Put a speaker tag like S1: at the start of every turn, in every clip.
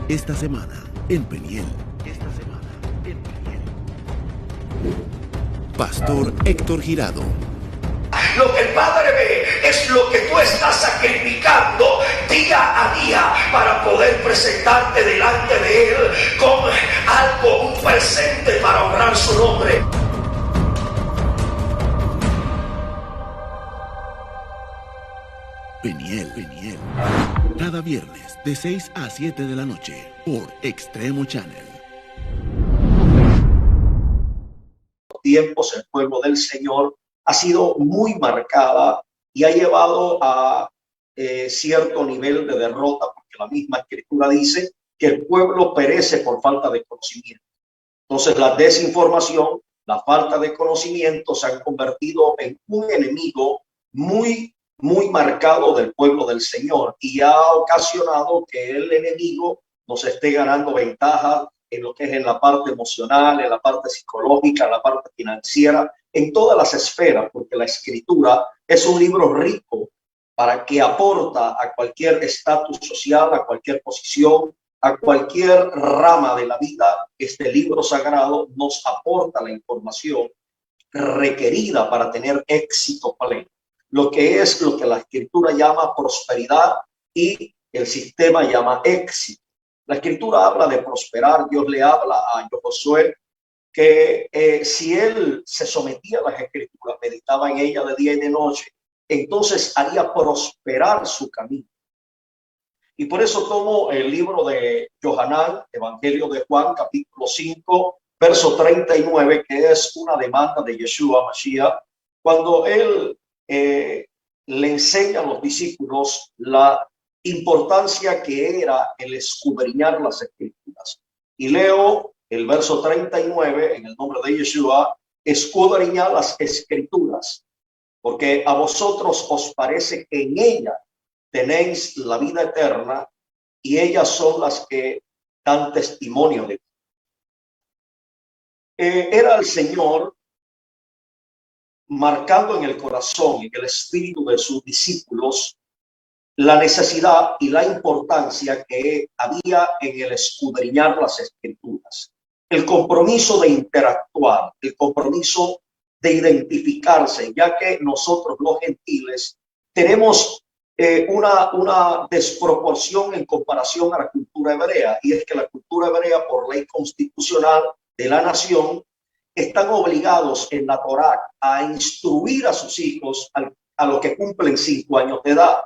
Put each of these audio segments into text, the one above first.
S1: Esta semana en Peniel. Pastor Héctor Girado.
S2: Lo que el Padre ve es lo que tú estás sacrificando día a día para poder presentarte delante de Él con algo, un presente para honrar su nombre.
S1: Peniel. Cada viernes de 6 a 7 de la noche por Extremo Channel.
S2: Tiempos el pueblo del Señor ha sido muy marcada y ha llevado a cierto nivel de derrota, porque la misma escritura dice que el pueblo perece por falta de conocimiento. Entonces la desinformación, la falta de conocimiento se han convertido en un enemigo muy marcado del pueblo del Señor, y ha ocasionado que el enemigo nos esté ganando ventaja en lo que es en la parte emocional, en la parte psicológica, en la parte financiera, en todas las esferas, porque la escritura es un libro rico para que aporta a cualquier estatus social, a cualquier posición, a cualquier rama de la vida. Este libro sagrado nos aporta la información requerida para tener éxito pleno, lo que es lo que la escritura llama prosperidad y el sistema llama éxito. La escritura habla de prosperar. Dios le habla a Josué que si él se sometía a las escrituras, meditaba en ella de día y de noche, entonces haría prosperar su camino. Y por eso tomo el libro de Johanán, Evangelio de Juan, capítulo 5, verso 39, que es una demanda de Yeshua Mashiach, cuando él le enseña a los discípulos la importancia que era el escudriñar las escrituras. Y leo el verso 39 en el nombre de Yeshua: escudriñad las escrituras, porque a vosotros os parece que en ella tenéis la vida eterna, y ellas son las que dan testimonio de mí. Era el Señor marcando en el corazón y en el espíritu de sus discípulos la necesidad y la importancia que había en el escudriñar las escrituras, el compromiso de interactuar, el compromiso de identificarse, ya que nosotros los gentiles tenemos una desproporción en comparación a la cultura hebrea, y es que la cultura hebrea, por ley constitucional de la nación, están obligados en la Torá a instruir a sus hijos a los que cumplen 5 años de edad.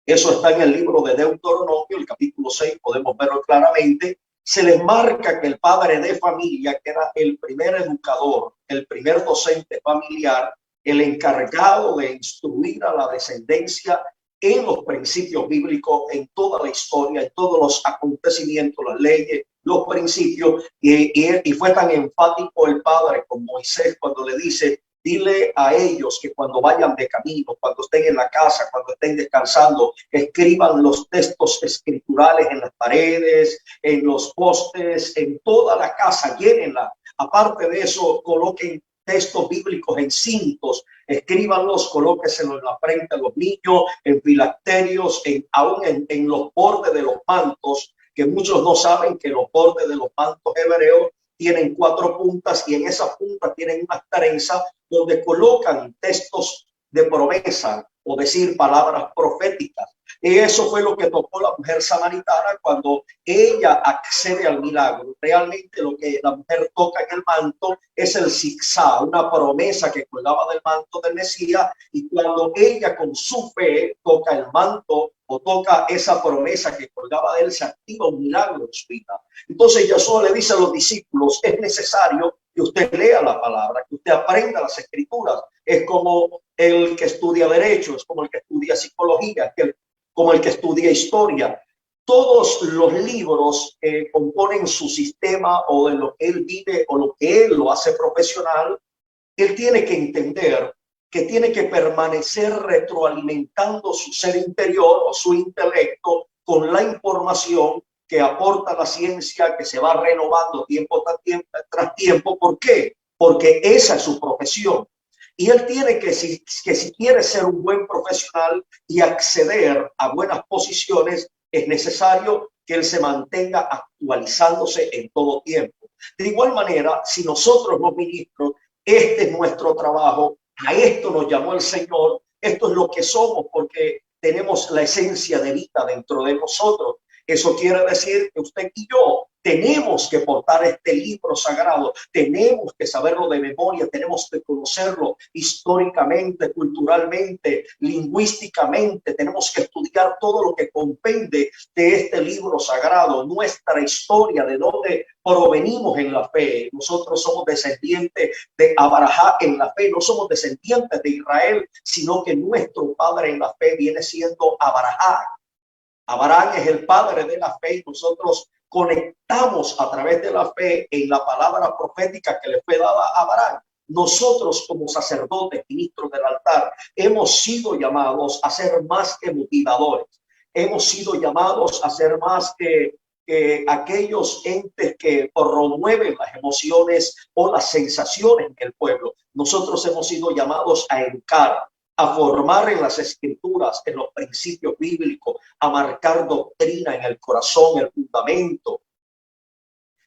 S2: Eso está en el libro de Deuteronomio, el capítulo 6, podemos verlo claramente. Se les marca que el padre de familia, que era el primer educador, el primer docente familiar, el encargado de instruir a la descendencia en los principios bíblicos, en toda la historia, en todos los acontecimientos, las leyes, los principios, y fue tan enfático el padre con Moisés cuando le dice: dile a ellos que cuando vayan de camino, cuando estén en la casa, cuando estén descansando, escriban los textos escriturales en las paredes, en los postes, en toda la casa, llénenla. Aparte de eso, coloquen textos bíblicos en cintos, escríbanlos, colóquenselos en la frente a los niños, en filacterios, aún en los bordes de los mantos, que muchos no saben que los bordes de los mantos hebreos tienen 4 puntas, y en esas puntas tienen una trenza donde colocan textos de promesa, o decir palabras proféticas. Y eso fue lo que tocó la mujer samaritana cuando ella accede al milagro. Realmente lo que la mujer toca en el manto es el zigzag, una promesa que colgaba del manto del Mesías, y cuando ella con su fe toca el manto o toca esa promesa que colgaba de él, se activa un milagro en su vida. Entonces Jesús le dice a los discípulos: es necesario que usted lea la palabra, que usted aprenda las escrituras. Es como el que estudia derecho, es como el que estudia psicología, como el que estudia historia. Todos los libros que componen su sistema, o de lo que él vive, o lo que él lo hace profesional, él tiene que entender que tiene que permanecer retroalimentando su ser interior o su intelecto con la información que aporta la ciencia, que se va renovando tiempo tras tiempo. ¿Por qué? Porque esa es su profesión. Y él tiene que si quiere ser un buen profesional y acceder a buenas posiciones, es necesario que que Él se mantenga actualizándose en todo tiempo. De igual manera, si nosotros los ministros, este es nuestro trabajo, a esto nos llamó el Señor, esto es lo que somos porque tenemos la esencia de vida dentro de nosotros. Eso quiere decir que usted y yo tenemos que portar este libro sagrado, tenemos que saberlo de memoria, tenemos que conocerlo históricamente, culturalmente, lingüísticamente, tenemos que estudiar todo lo que compende de este libro sagrado, nuestra historia, de dónde provenimos en la fe. Nosotros somos descendientes de Abraham en la fe, no somos descendientes de Israel, sino que nuestro padre en la fe viene siendo Abraham. Abraham es el padre de la fe y nosotros conectamos a través de la fe en la palabra profética que le fue dada a Abraham. Nosotros como sacerdotes, ministros del altar, hemos sido llamados a ser más que motivadores. Hemos sido llamados a ser más que aquellos entes que promueven las emociones o las sensaciones en el pueblo. Nosotros hemos sido llamados a educar, a formar en las escrituras, en los principios bíblicos, a marcar doctrina en el corazón, el fundamento.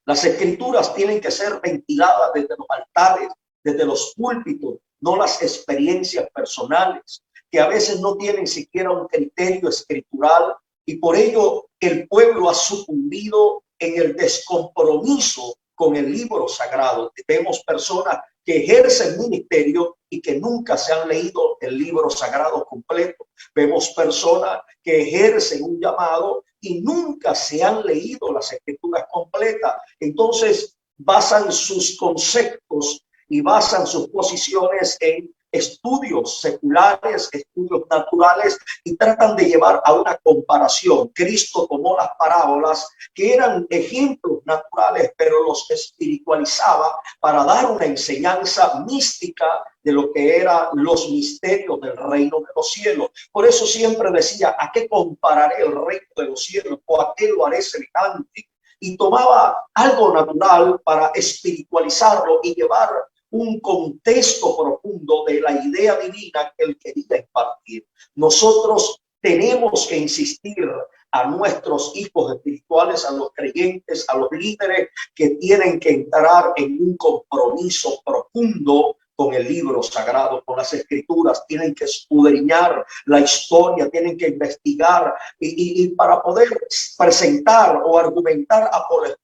S2: Las escrituras tienen que ser ventiladas desde los altares, desde los púlpitos, no las experiencias personales, que a veces no tienen siquiera un criterio escritural, y por ello el pueblo ha sucumbido en el descompromiso con el libro sagrado. Vemos personas que ejercen ministerio y que nunca se han leído el libro sagrado completo. Vemos personas que ejercen un llamado y nunca se han leído las escrituras completas. Entonces basan sus conceptos y basan sus posiciones en estudios seculares, estudios naturales, y tratan de llevar a una comparación. Cristo tomó las parábolas que eran ejemplos naturales, pero los espiritualizaba para dar una enseñanza mística de lo que eran los misterios del reino de los cielos. Por eso siempre decía, ¿a qué compararé el reino de los cielos? ¿O a qué lo haré semejante? Y tomaba algo natural para espiritualizarlo y llevar un contexto profundo de la idea divina que él quería impartir. Nosotros tenemos que insistir a nuestros hijos espirituales, a los creyentes, a los líderes, que tienen que entrar en un compromiso profundo con el libro sagrado, con las escrituras. Tienen que escudriñar la historia, tienen que investigar y para poder presentar o argumentar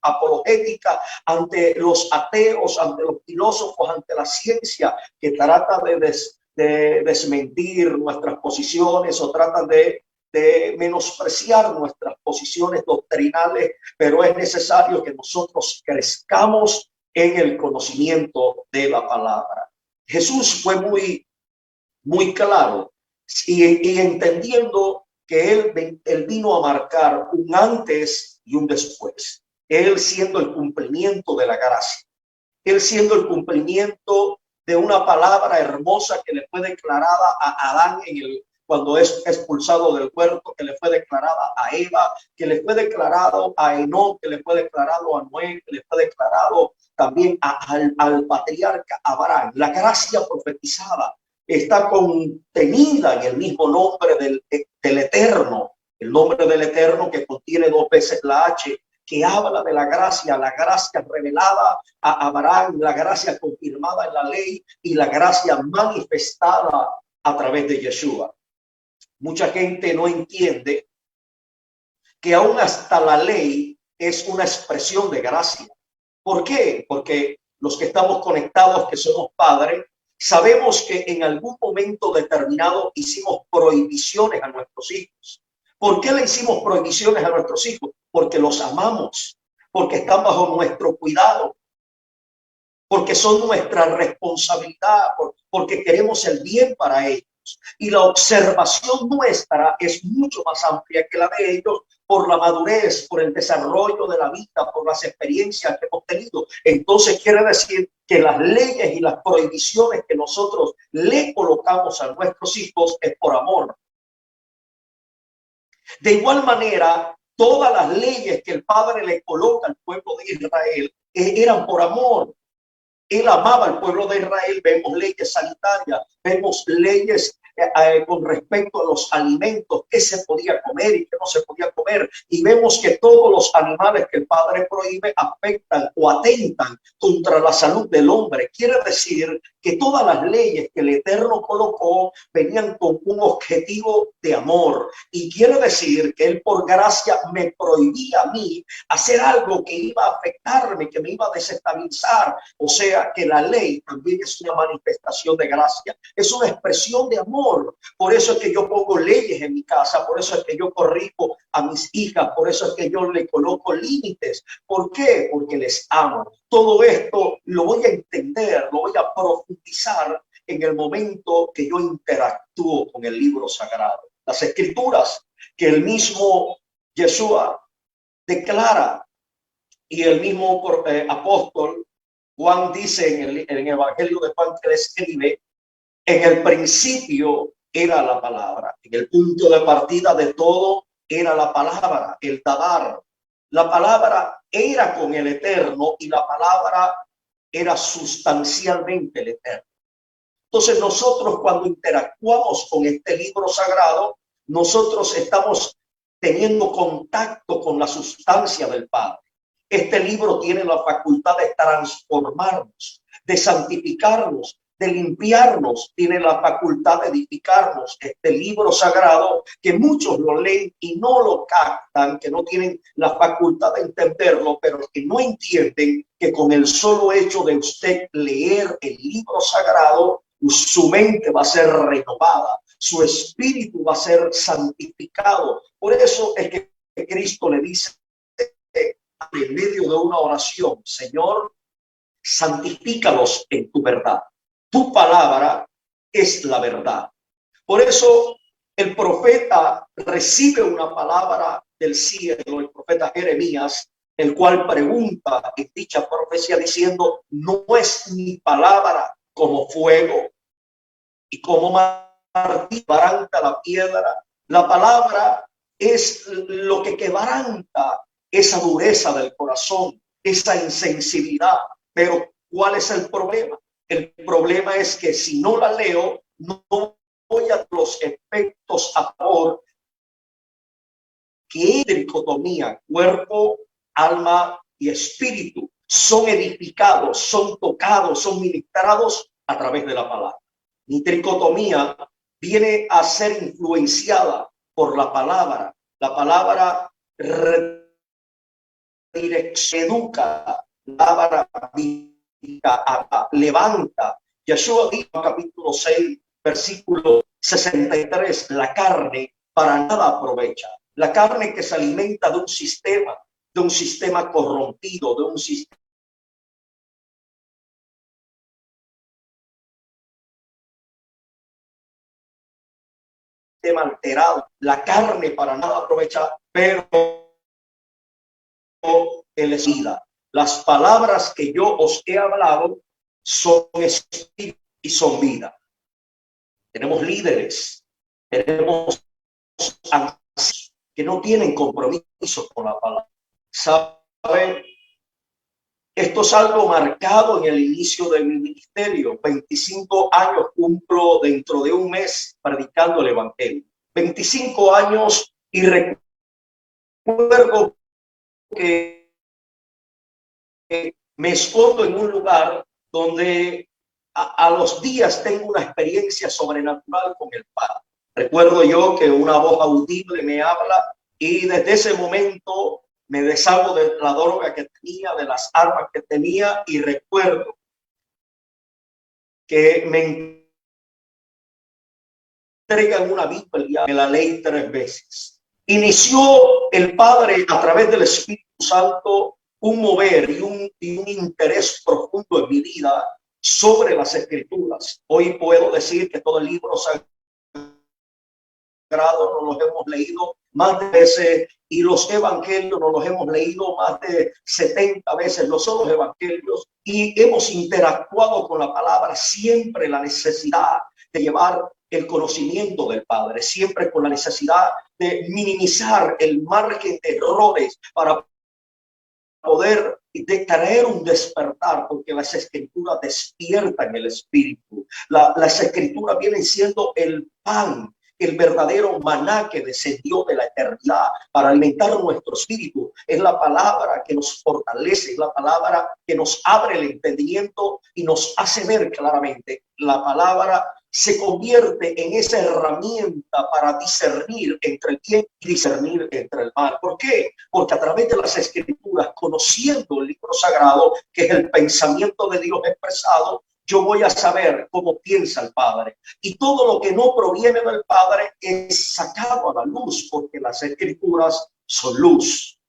S2: apologética ante los ateos, ante los filósofos, ante la ciencia que trata de desmentir nuestras posiciones o trata de menospreciar nuestras posiciones doctrinales, pero es necesario que nosotros crezcamos en el conocimiento de la palabra. Jesús fue muy claro y entendiendo que él vino a marcar un antes y un después. Él siendo el cumplimiento de la gracia, él siendo el cumplimiento de una palabra hermosa que le fue declarada a Adán cuando es expulsado del huerto, que le fue declarada a Eva, que le fue declarado a Enoc, que le fue declarado a Noé, que le fue declarado también al patriarca Abraham. La gracia profetizada está contenida en el mismo nombre del Eterno, el nombre del Eterno que contiene dos veces la H, que habla de la gracia revelada a Abraham, la gracia confirmada en la ley y la gracia manifestada a través de Yeshua. Mucha gente no entiende que aún hasta la ley es una expresión de gracia. ¿Por qué? Porque los que estamos conectados, que somos padres, sabemos que en algún momento determinado hicimos prohibiciones a nuestros hijos. ¿Por qué le hicimos prohibiciones a nuestros hijos? Porque los amamos, porque están bajo nuestro cuidado, porque son nuestra responsabilidad, porque queremos el bien para ellos. Y la observación nuestra es mucho más amplia que la de ellos por la madurez, por el desarrollo de la vida, por las experiencias que hemos tenido. Entonces quiere decir que las leyes y las prohibiciones que nosotros le colocamos a nuestros hijos es por amor. De igual manera, todas las leyes que el Padre le coloca al pueblo de Israel eran por amor. Él amaba al pueblo de Israel. Vemos leyes sanitarias, vemos leyes con respecto a los alimentos, qué se podía comer y qué no se podía comer. Y vemos que todos los animales que el Padre prohíbe afectan o atentan contra la salud del hombre. Quiere decir que todas las leyes que el Eterno colocó venían con un objetivo de amor. Y quiere decir que Él por gracia me prohibía a mí hacer algo que iba a afectarme, que me iba a desestabilizar. O sea que la ley también es una manifestación de gracia, es una expresión de amor. Por eso es que yo pongo leyes en mi casa, por eso es que yo corrijo a mis hijas, por eso es que yo le coloco límites. ¿Por qué? Porque les amo. Todo esto lo voy a entender, lo voy a profundizar en el momento que yo interactúo con el libro sagrado. Las escrituras que el mismo Yeshua declara y el mismo apóstol Juan dice en el Evangelio de Juan que le escribe: en el principio era la palabra, en el punto de partida de todo era la palabra, el Dabar. La palabra era con el Eterno y la palabra era sustancialmente el Eterno. Entonces nosotros cuando interactuamos con este libro sagrado, nosotros estamos teniendo contacto con la sustancia del Padre. Este libro tiene la facultad de transformarnos, de santificarnos, de limpiarnos, tiene la facultad de edificarnos. Este libro sagrado que muchos lo leen y no lo captan, que no tienen la facultad de entenderlo, pero que no entienden que con el solo hecho de usted leer el libro sagrado, su mente va a ser renovada, su espíritu va a ser santificado. Por eso es que Cristo le dice en medio de una oración: Señor, santifícalos en tu verdad. Tu palabra es la verdad. Por eso el profeta recibe una palabra del cielo, el profeta Jeremías, el cual pregunta en dicha profecía diciendo: ¿no es mi palabra como fuego y como martillo quebranta la piedra? La palabra es lo que quebranta esa dureza del corazón, esa insensibilidad. Pero ¿cuál es el problema? El problema es que si no la leo, no voy a los efectos a favor que es dicotomía, cuerpo, alma y espíritu, son edificados, son tocados, son ministrados a través de la palabra. Mi tricotomía viene a ser influenciada por la palabra. La palabra educa, la palabra levanta. Yeshua dijo en capítulo 6, versículo 63, la carne para nada aprovecha. La carne que se alimenta de un sistema corrompido, de un sistema alterado. La carne para nada aprovecha, pero el vida. Las palabras que yo os he hablado son espíritu y son vida. Tenemos líderes, tenemos ancianos que no tienen compromiso con la palabra. ¿Saben? Esto es algo marcado en el inicio de mi ministerio. 25 años cumplo dentro de un mes predicando el evangelio. 25 años y recuerdo que me escondo en un lugar donde a los días tengo una experiencia sobrenatural con el Padre. Recuerdo yo que una voz audible me habla y desde ese momento me deshago de la droga que tenía, de las armas que tenía, y recuerdo que me entregan una Biblia, me la leí 3 veces. Inició el Padre a través del Espíritu Santo un mover y un interés profundo en mi vida sobre las Escrituras. Hoy puedo decir que todo el libro sagrado nos los hemos leído más de veces y los evangelios nos los hemos leído más de 70 veces, los otros evangelios, y hemos interactuado con la palabra, siempre la necesidad de llevar el conocimiento del Padre, siempre con la necesidad de minimizar el margen de errores para poder de traer un despertar, porque las escrituras despiertan el espíritu. Las escrituras vienen siendo el pan, el verdadero maná que descendió de la eternidad para alimentar nuestro espíritu. Es la palabra que nos fortalece, es la palabra que nos abre el entendimiento y nos hace ver claramente. La palabra se convierte en esa herramienta para discernir entre el bien y discernir entre el mal. ¿Por qué? Porque a través de las escrituras, conociendo el libro sagrado, que es el pensamiento de Dios expresado, yo voy a saber cómo piensa el Padre. Y todo lo que no proviene del Padre es sacado a la luz, porque las escrituras son luz.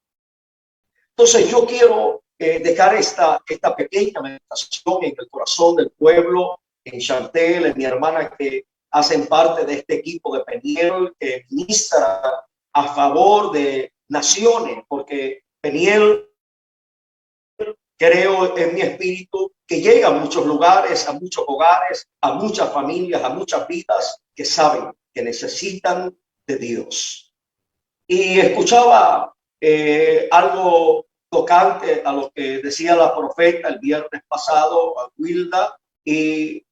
S2: Entonces yo quiero dejar esta pequeña meditación en el corazón del pueblo, en Chantel, en mi hermana que hacen parte de este equipo de Peniel, que ministra a favor de naciones, porque Peniel, creo en mi espíritu, que llega a muchos lugares, a muchos hogares, a muchas familias, a muchas vidas que saben que necesitan de Dios. Y escuchaba algo tocante a lo que decía la profeta el viernes pasado, a Wilda, y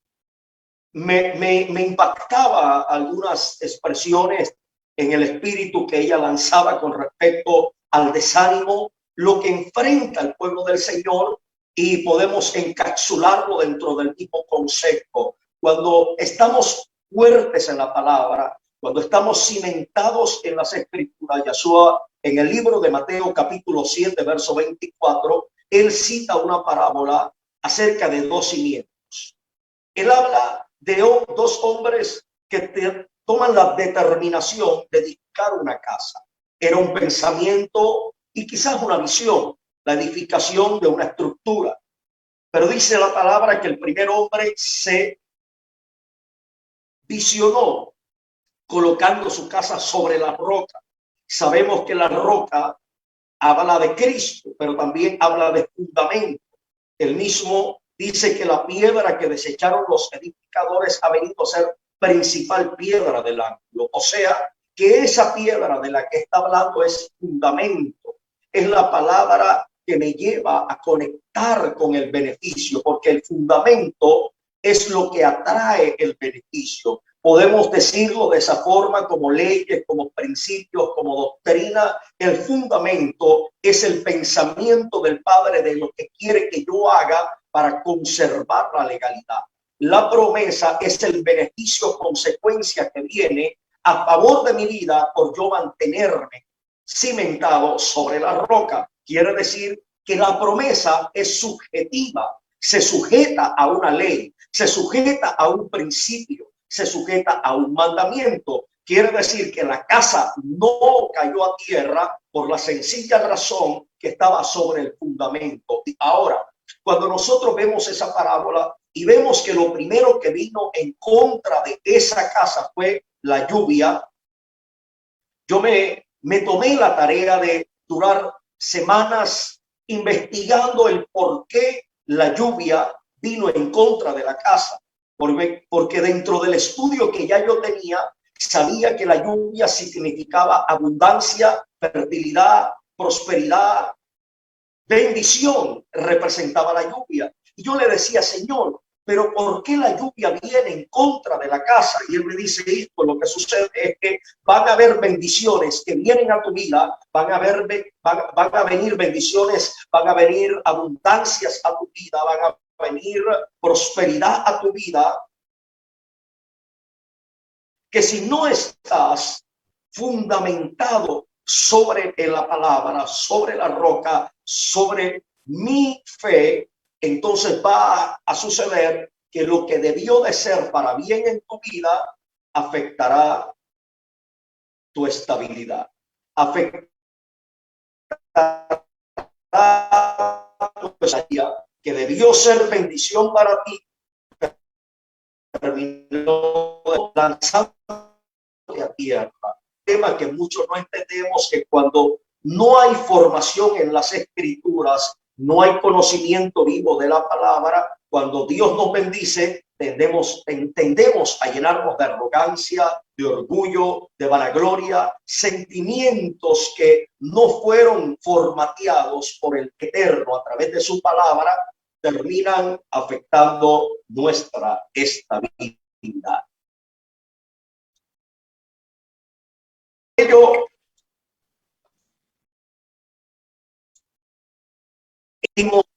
S2: me impactaba algunas expresiones en el espíritu que ella lanzaba con respecto al desánimo, lo que enfrenta el pueblo del Señor, y podemos encapsularlo dentro del mismo concepto. Cuando estamos fuertes en la palabra, cuando estamos cimentados en las escrituras, Yeshua en el libro de Mateo capítulo 7, verso 24, él cita una parábola acerca de dos cimientos. Él habla de dos hombres que toman la determinación de edificar una casa. Era un pensamiento y quizás una visión, la edificación de una estructura. Pero dice la palabra que el primer hombre se visionó colocando su casa sobre la roca. Sabemos que la roca habla de Cristo, pero también habla de fundamento. El mismo dice que la piedra que desecharon los edificadores ha venido a ser principal piedra del ángulo. O sea, que esa piedra de la que está hablando es fundamento. Es la palabra que me lleva a conectar con el beneficio, porque el fundamento es lo que atrae el beneficio. Podemos decirlo de esa forma, como leyes, como principios, como doctrina. El fundamento es el pensamiento del Padre de lo que quiere que yo haga para conservar la legalidad. La promesa es el beneficio, consecuencia que viene a favor de mi vida por yo mantenerme cimentado sobre la roca. Quiere decir que la promesa es subjetiva, se sujeta a una ley, se sujeta a un principio, se sujeta a un mandamiento. Quiere decir que la casa no cayó a tierra por la sencilla razón que estaba sobre el fundamento. Y ahora, cuando nosotros vemos esa parábola y vemos que lo primero que vino en contra de esa casa fue la lluvia, yo me tomé la tarea de durar semanas investigando el por qué la lluvia vino en contra de la casa. Porque dentro del estudio que ya yo tenía, sabía que la lluvia significaba abundancia, fertilidad, prosperidad, bendición, representaba la lluvia. Y yo le decía, Señor, pero ¿por qué la lluvia viene en contra de la casa? Y él me dice, hijo, lo que sucede es que van a haber bendiciones que vienen a tu vida, van a venir bendiciones, van a venir abundancias a tu vida, van a venir prosperidad a tu vida, que si no estás fundamentado sobre la palabra, sobre la roca, sobre mi fe, entonces va a suceder que lo que debió de ser para bien en tu vida afectará tu estabilidad, afectará tu estabilidad, que debió ser bendición para ti, terminó lanzando a tierra. Tema que muchos no entendemos, que cuando no hay formación en las escrituras, no hay conocimiento vivo de la palabra, Cuando Dios nos bendice, tendemos a llenarnos de arrogancia, de orgullo, de vanagloria, sentimientos que no fueron formateados por el Eterno a través de su palabra, terminan afectando nuestra estabilidad. Ello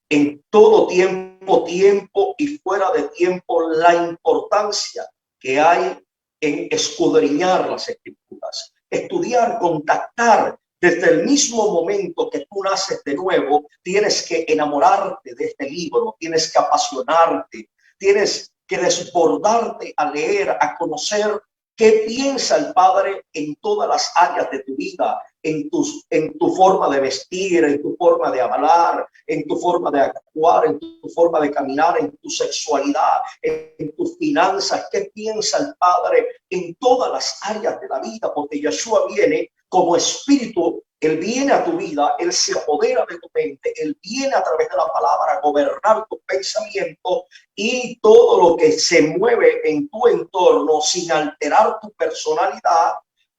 S2: en todo tiempo y fuera de tiempo la importancia que hay en escudriñar las escrituras, estudiar, contactar. Desde el mismo momento que tú naces de nuevo, tienes que enamorarte de este libro, tienes que apasionarte, tienes que desbordarte a leer, a conocer qué piensa el Padre en todas las áreas de tu vida, en tu forma de vestir, en tu forma de hablar, en tu forma de actuar, en tu forma de caminar, en tu sexualidad, en tus finanzas. ¿Qué piensa el Padre en todas las áreas de la vida? Porque Yeshua viene como espíritu, Él viene a tu vida, Él se apodera de tu mente, Él viene a través de la palabra a gobernar tu pensamiento y todo lo que se mueve en tu entorno sin alterar tu personalidad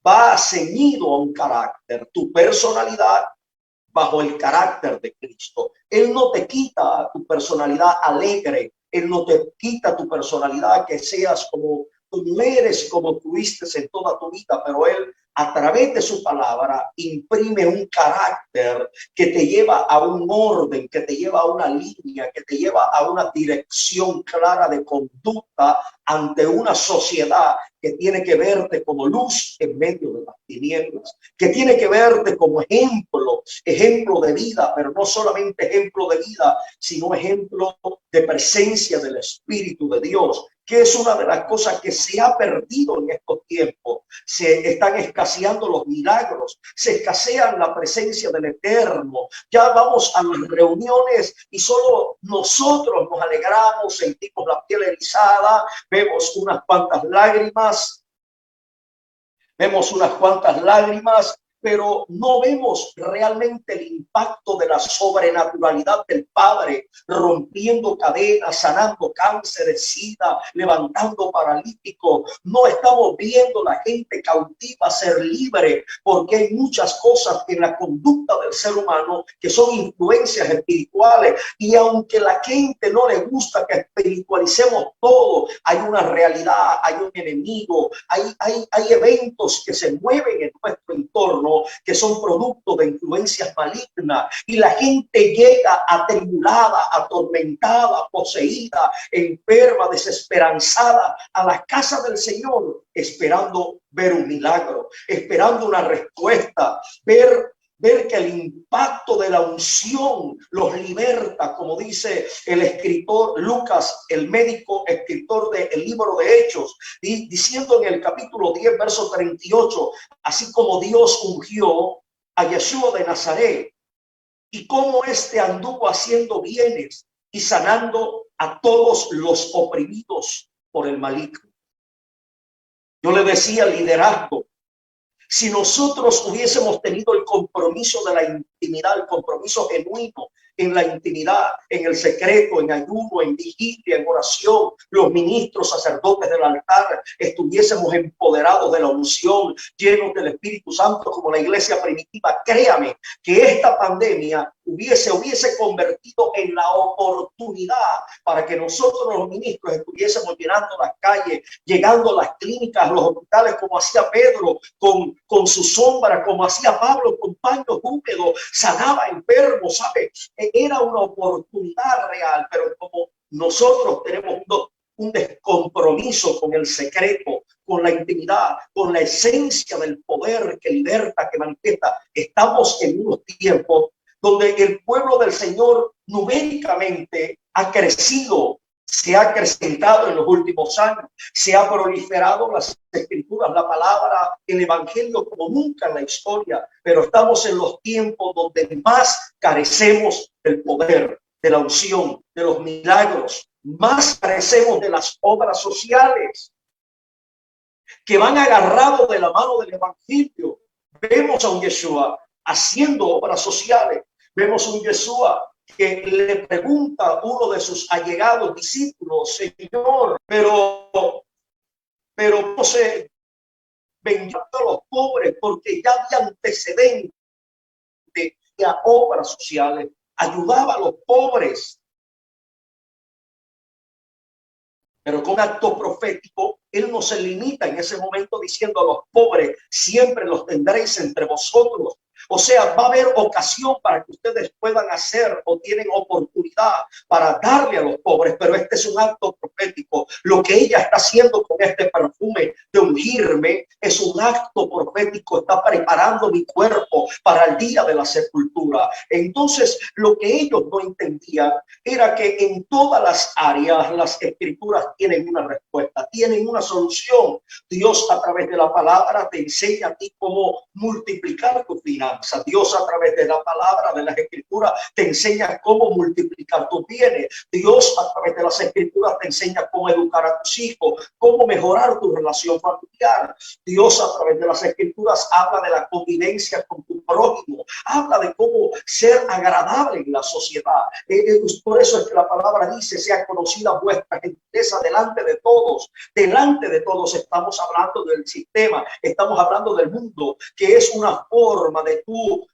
S2: va ceñido a un carácter, tu personalidad bajo el carácter de Cristo. Él no te quita tu personalidad alegre, Él no te quita tu personalidad que seas como tú eres, como tuviste en toda tu vida, pero Él a través de su palabra imprime un carácter que te lleva a un orden, que te lleva a una línea, que te lleva a una dirección clara de conducta ante una sociedad que tiene que verte como luz en medio de las tinieblas, que tiene que verte como ejemplo de vida, pero no solamente ejemplo de vida, sino ejemplo de presencia del Espíritu de Dios, que es una de las cosas que se ha perdido en estos tiempos. Se están escaseando los milagros, se escasean la presencia del Eterno. Ya vamos a las reuniones y solo nosotros nos alegramos, sentimos la piel erizada, vemos unas cuantas lágrimas, pero no vemos realmente el impacto de la sobrenaturalidad del Padre, rompiendo cadenas, sanando cánceres, sida, levantando paralíticos. No estamos viendo la gente cautiva ser libre, porque hay muchas cosas en la conducta del ser humano que son influencias espirituales. Y aunque la gente no le gusta que espiritualicemos todo, hay una realidad, hay un enemigo, hay eventos que se mueven en nuestro entorno que son producto de influencias malignas y la gente llega atribulada, atormentada, poseída, enferma, desesperanzada a la casa del Señor, esperando ver un milagro, esperando una respuesta, ver que el impacto de la unción los liberta, como dice el escritor Lucas, el médico escritor del libro de Hechos, diciendo en el capítulo 10, verso 38, así como Dios ungió a Yeshua de Nazaret y cómo éste anduvo haciendo bienes y sanando a todos los oprimidos por el maligno. Yo le decía liderazgo. Si nosotros hubiésemos tenido el compromiso de la intimidad, el compromiso genuino en la intimidad, en el secreto, en ayuno, en vigilia, en oración, los ministros, sacerdotes del altar, estuviésemos empoderados de la unción, llenos del Espíritu Santo como la iglesia primitiva, créame que esta pandemia hubiese convertido en la oportunidad para que nosotros los ministros estuviésemos llenando las calles, llegando a las clínicas, a los hospitales, como hacía Pedro con su sombra, como hacía Pablo con paños húmedos, sanaba enfermos, ¿sabe? Era una oportunidad real, pero como nosotros tenemos un descompromiso con el secreto, con la intimidad, con la esencia del poder que liberta, que manifiesta, estamos en unos tiempos donde el pueblo del Señor numéricamente ha crecido, se ha acrecentado en los últimos años, se ha proliferado las escrituras, la palabra, el evangelio como nunca en la historia, pero estamos en los tiempos donde más carecemos del poder, de la unción, de los milagros, más carecemos de las obras sociales que van agarrados de la mano del evangelio. Vemos a un Yeshua haciendo obras sociales, vemos un Yeshua que le pregunta a uno de sus allegados discípulos: Señor, pero no se vendió a los pobres, porque ya había antecedentes a obras sociales, ayudaba a los pobres. Pero con acto profético, él no se limita en ese momento diciendo a los pobres: siempre los tendréis entre vosotros. O sea, va a haber ocasión para que ustedes puedan hacer, o tienen oportunidad para darle a los pobres, pero este es un acto profético. Lo que ella está haciendo con este perfume de ungirme es un acto profético. Está preparando mi cuerpo para el día de la sepultura. Entonces, lo que ellos no entendían era que en todas las áreas las escrituras tienen una respuesta, tienen una solución. Dios, a través de la palabra, te enseña a ti cómo multiplicar tu finanza. Dios, a través de la palabra, de las escrituras, te enseña cómo multiplicar tus bienes. Dios, a través de las escrituras, te enseña cómo educar a tus hijos, cómo mejorar tu relación familiar. Dios, a través de las escrituras, habla de la convivencia con tu prójimo, habla de cómo ser agradable en la sociedad. Por eso es que la palabra dice: sea conocida vuestra gentileza delante de todos. Delante de todos. Estamos hablando del sistema, estamos hablando del mundo, que es una forma de tu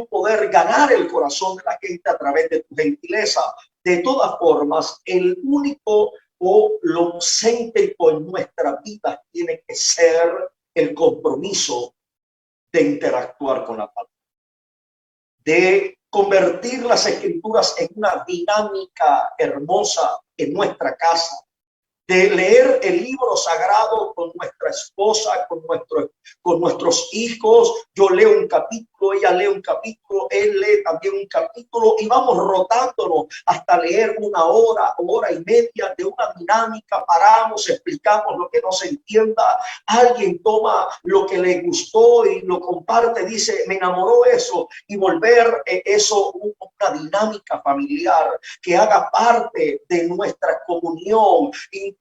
S2: poder ganar el corazón de la gente a través de tu gentileza. De todas formas, el único o lo céntrico en nuestra vida tiene que ser el compromiso de interactuar con la palabra, de convertir las escrituras en una dinámica hermosa en nuestra casa, de leer el libro sagrado con nuestra esposa, con nuestros hijos. Yo leo un capítulo, ella lee un capítulo, él lee también un capítulo, y vamos rotándonos hasta leer una hora, hora y media de una dinámica. Paramos, explicamos lo que no se entienda, alguien toma lo que le gustó y lo comparte, dice: me enamoró eso, y volver eso una dinámica familiar que haga parte de nuestra comunión.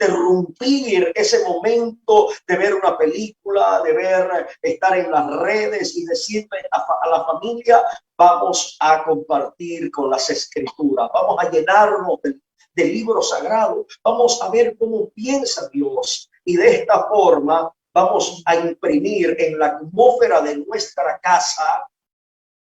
S2: Interrumpir ese momento de ver una película, de estar en las redes y decirle a la familia: vamos a compartir con las escrituras, vamos a llenarnos del libro sagrado, vamos a ver cómo piensa Dios, y de esta forma vamos a imprimir en la atmósfera de nuestra casa,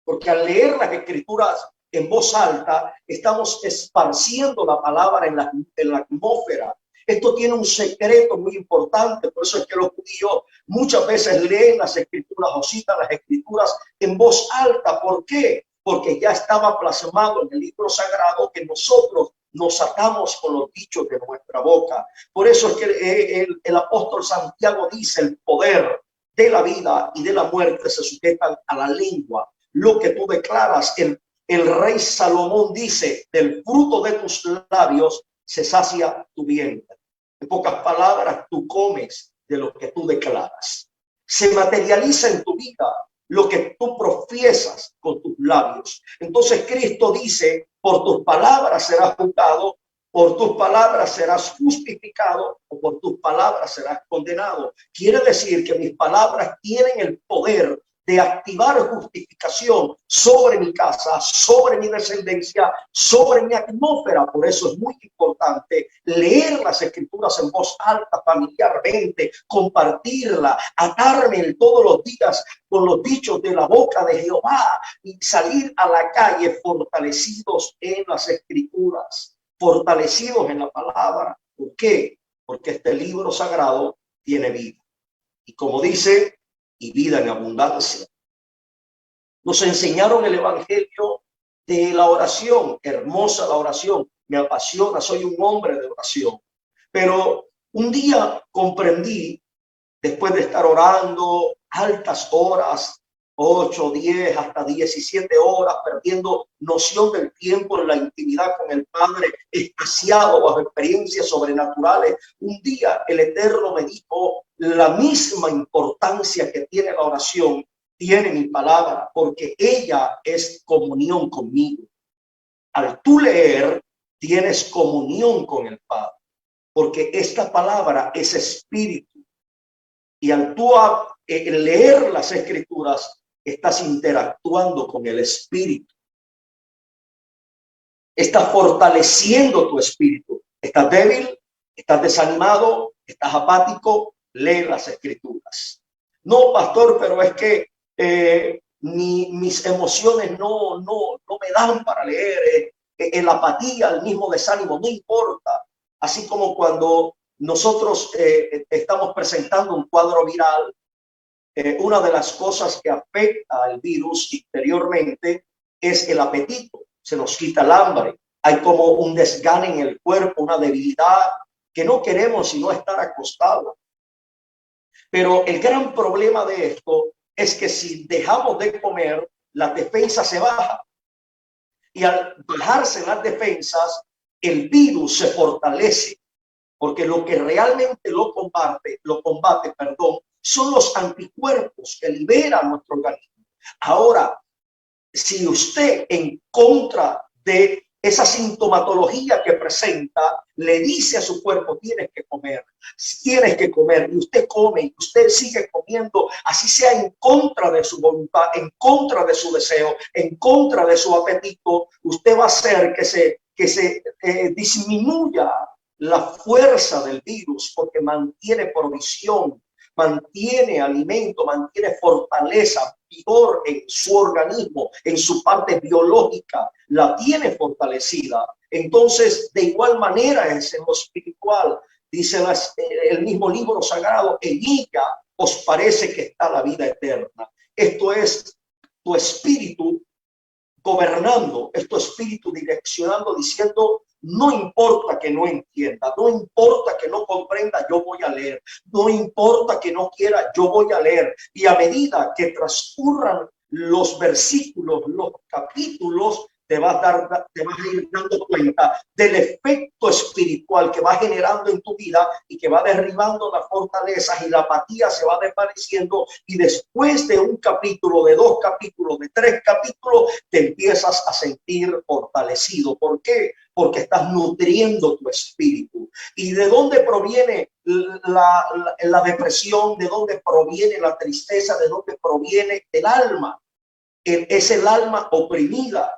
S2: porque al leer las escrituras en voz alta estamos esparciendo la palabra en la atmósfera. Esto tiene un secreto muy importante. Por eso es que los judíos muchas veces leen las escrituras o citan las escrituras en voz alta. ¿Por qué? Porque ya estaba plasmado en el libro sagrado que nosotros nos atamos con los dichos de nuestra boca. Por eso es que el apóstol Santiago dice: el poder de la vida y de la muerte se sujetan a la lengua. Lo que tú declaras, el rey Salomón dice: del fruto de tus labios se sacia tu vientre. En pocas palabras, tú comes de lo que tú declaras. Se materializa en tu vida lo que tú profiesas con tus labios. Entonces Cristo dice: por tus palabras serás juzgado, por tus palabras serás justificado, o por tus palabras serás condenado. Quiere decir que mis palabras tienen el poder de activar justificación sobre mi casa, sobre mi descendencia, sobre mi atmósfera. Por eso es muy importante leer las escrituras en voz alta, familiarmente, compartirla, atarme todos los días con los dichos de la boca de Jehová y salir a la calle fortalecidos en las escrituras, fortalecidos en la palabra. ¿Por qué? Porque este libro sagrado tiene vida. Y como dice, y vida en abundancia. Nos enseñaron el evangelio de la oración. Hermosa la oración, me apasiona, soy un hombre de oración. Pero un día comprendí, después de estar orando altas horas, 8, 10, hasta 17 horas, perdiendo noción del tiempo en la intimidad con el Padre, extasiado bajo experiencias sobrenaturales, un día el Eterno me dijo: la misma importancia que tiene la oración tiene mi palabra, porque ella es comunión conmigo. Al tú leer, tienes comunión con el Padre, porque esta palabra es espíritu. Y al tú leer las escrituras, estás interactuando con el espíritu. Está fortaleciendo tu espíritu. ¿Estás débil? ¿Estás desanimado? ¿Estás apático? Lee las escrituras. No, pastor, pero es que mis emociones no me dan para leer. La apatía, el mismo desánimo, no importa. Así como cuando nosotros estamos presentando un cuadro viral, una de las cosas que afecta al virus interiormente es el apetito. Se nos quita el hambre. Hay como un desgane en el cuerpo, una debilidad que no queremos sino estar acostados. Pero el gran problema de esto es que si dejamos de comer, la defensa se baja. Y al bajarse las defensas, el virus se fortalece. Porque lo que realmente lo combate, son los anticuerpos que libera nuestro organismo. Ahora, si usted en contra de esa sintomatología que presenta, le dice a su cuerpo, tienes que comer, y usted come, y usted sigue comiendo, así sea en contra de su voluntad, en contra de su deseo, en contra de su apetito, usted va a hacer que se disminuya la fuerza del virus, porque mantiene provisión, mantiene alimento, mantiene fortaleza, vigor en su organismo, en su parte biológica, la tiene fortalecida. Entonces, de igual manera es en lo espiritual. Dice el mismo libro sagrado, en ella os parece que está la vida eterna. Esto es tu espíritu gobernando, es tu espíritu direccionando, diciendo, no importa que no entienda, no importa que no comprenda, yo voy a leer, no importa que no quiera, yo voy a leer. Y a medida que transcurran los versículos, los capítulos, te vas a ir dando cuenta del efecto espiritual que va generando en tu vida y que va derribando las fortalezas, y la apatía se va desvaneciendo, y después de un capítulo, de 2 capítulos, de 3 capítulos, te empiezas a sentir fortalecido. ¿Por qué? Porque estás nutriendo tu espíritu. ¿Y de dónde proviene la depresión? ¿De dónde proviene la tristeza? ¿De dónde proviene el alma? Es el alma oprimida.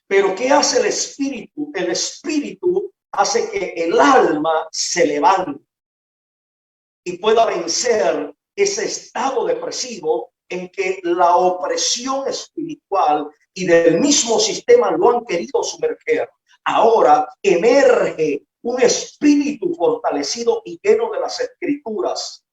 S2: Pero ¿qué hace el espíritu? El espíritu hace que el alma se levante y pueda vencer ese estado depresivo en que la opresión espiritual y del mismo sistema lo han querido sumerger. Ahora emerge un espíritu fortalecido y lleno de las escrituras.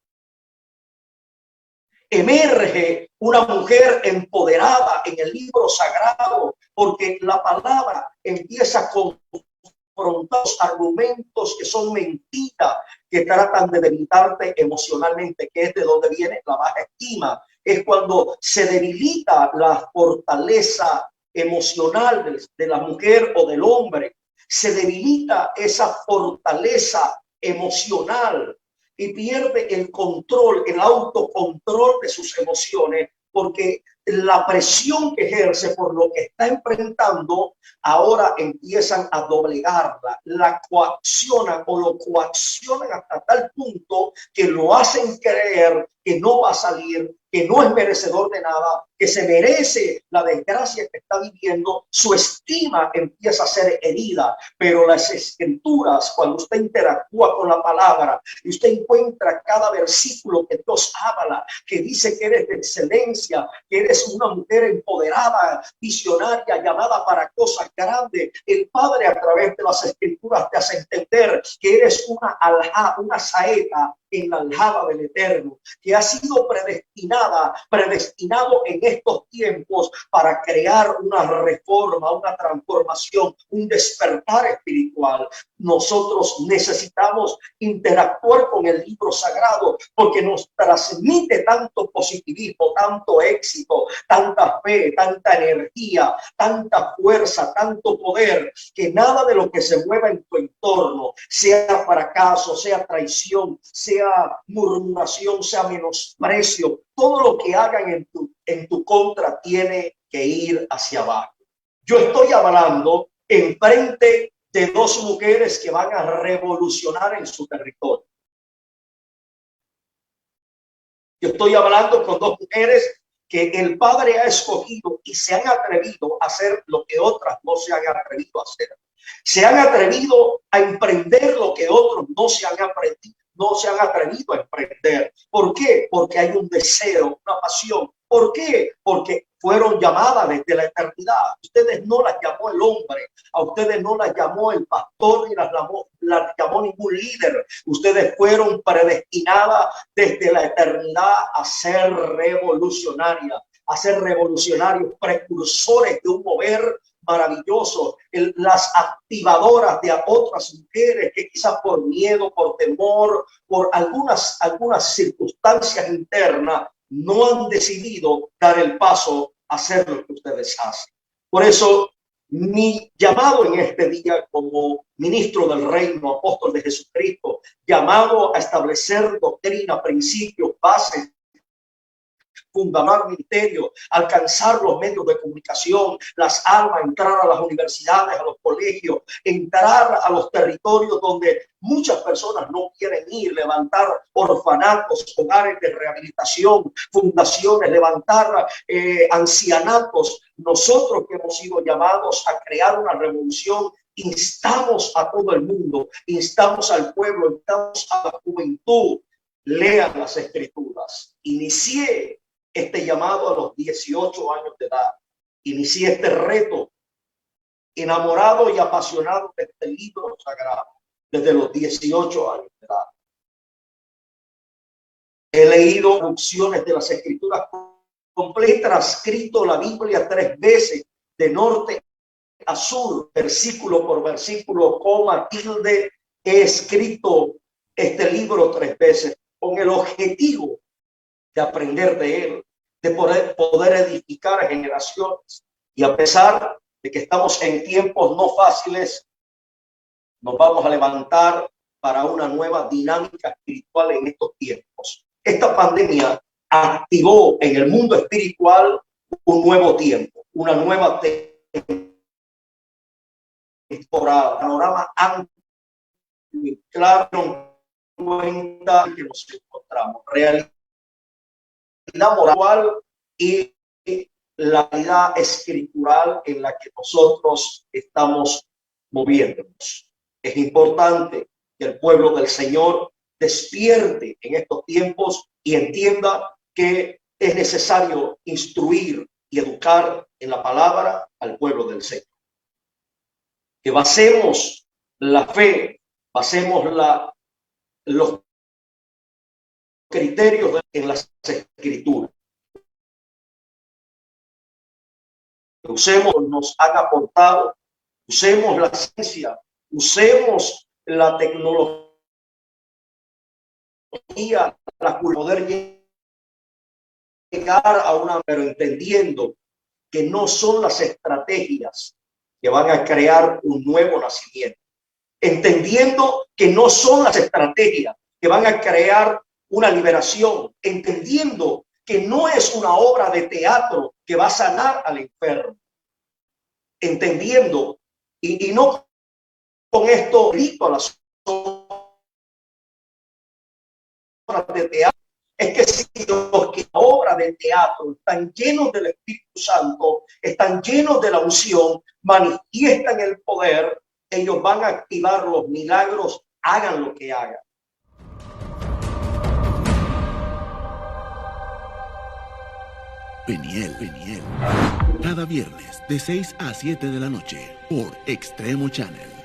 S2: Emerge una mujer empoderada en el libro sagrado, porque la palabra empieza con los argumentos que son mentiras, que tratan de debilitarte emocionalmente, que es de donde viene la baja estima. Es cuando se debilita la fortaleza emocional de la mujer o del hombre. Se debilita esa fortaleza emocional y pierde el control, el autocontrol de sus emociones, porque la presión que ejerce por lo que está enfrentando, ahora empiezan a doblegarla, la coaccionan o lo coaccionan hasta tal punto que lo hacen creer que no va a salir, que no es merecedor de nada, que se merece la desgracia que está viviendo. Su estima empieza a ser herida. Pero las escrituras, cuando usted interactúa con la palabra y usted encuentra cada versículo que Dios habla, que dice que eres de excelencia, que eres una mujer empoderada, visionaria, llamada para cosas grandes, el Padre a través de las escrituras te hace entender que eres una saeta en la aljaba del Eterno, que ha sido predestinado en estos tiempos para crear una reforma, una transformación, un despertar espiritual. Nosotros necesitamos interactuar con el libro sagrado, porque nos transmite tanto positivismo, tanto éxito, tanta fe, tanta energía, tanta fuerza, tanto poder, que nada de lo que se mueva en tu entorno, sea fracaso, sea traición, sea murmuración, sea menosprecio, todo lo que hagan en tu contra tiene que ir hacia abajo. Yo estoy hablando en frente de 2 mujeres que van a revolucionar en su territorio. Yo estoy hablando con 2 mujeres que el Padre ha escogido y se han atrevido a hacer lo que otras no se han atrevido a hacer. Se han atrevido a emprender lo que otros no se han atrevido a emprender. ¿Por qué? Porque hay un deseo, una pasión. ¿Por qué? Porque fueron llamadas desde la eternidad. A ustedes no las llamó el hombre, a ustedes no las llamó el pastor, ni las llamó ningún líder. Ustedes fueron predestinadas desde la eternidad a ser revolucionarias, a ser revolucionarios, precursores de un mover maravilloso, las activadoras de otras mujeres que quizás por miedo, por temor, por algunas circunstancias internas no han decidido dar el paso a hacer lo que ustedes hacen. Por eso mi llamado en este día como ministro del reino, apóstol de Jesucristo, llamado a establecer doctrina, principios, bases, fundamentar ministerio, alcanzar los medios de comunicación, las almas, entrar a las universidades, a los colegios, entrar a los territorios donde muchas personas no quieren ir, levantar orfanatos, hogares de rehabilitación, fundaciones, levantar ancianatos. Nosotros que hemos sido llamados a crear una revolución, instamos a todo el mundo, instamos al pueblo, instamos a la juventud, lean las escrituras. Inicié este llamado a los 18 años de edad. Inicié este reto enamorado y apasionado de este libro sagrado desde los 18 años de edad. He leído traducciones de las escrituras completas, he transcrito la Biblia 3 veces de norte a sur, versículo por versículo, coma, tilde. He escrito este libro 3 veces con el objetivo de aprender de él, de poder edificar generaciones. Y a pesar de que estamos en tiempos no fáciles, nos vamos a levantar para una nueva dinámica espiritual en estos tiempos. Esta pandemia activó en el mundo espiritual un nuevo tiempo, una nueva temporada, panorama amplio y claro, cuenta que nos encontramos. Realidad moral y la realidad escritural en la que nosotros estamos moviéndonos. Es importante que el pueblo del Señor despierte en estos tiempos y entienda que es necesario instruir y educar en la palabra al pueblo del Señor. Que basemos la fe, basemos los criterios en las escrituras. Usemos, nos han aportado, usemos la ciencia, usemos la tecnología para poder llegar a una, pero entendiendo que no son las estrategias que van a crear un nuevo nacimiento, entendiendo que no son las estrategias que van a crear una liberación, entendiendo que no es una obra de teatro que va a sanar al enfermo, entendiendo, y no con esto grito a las obras de teatro, es que si los que obras de teatro están llenos del Espíritu Santo, están llenos de la unción, manifiestan el poder, ellos van a activar los milagros, hagan lo que hagan.
S1: Peniel. Cada viernes de 6 a 7 de la noche por Extremo Channel.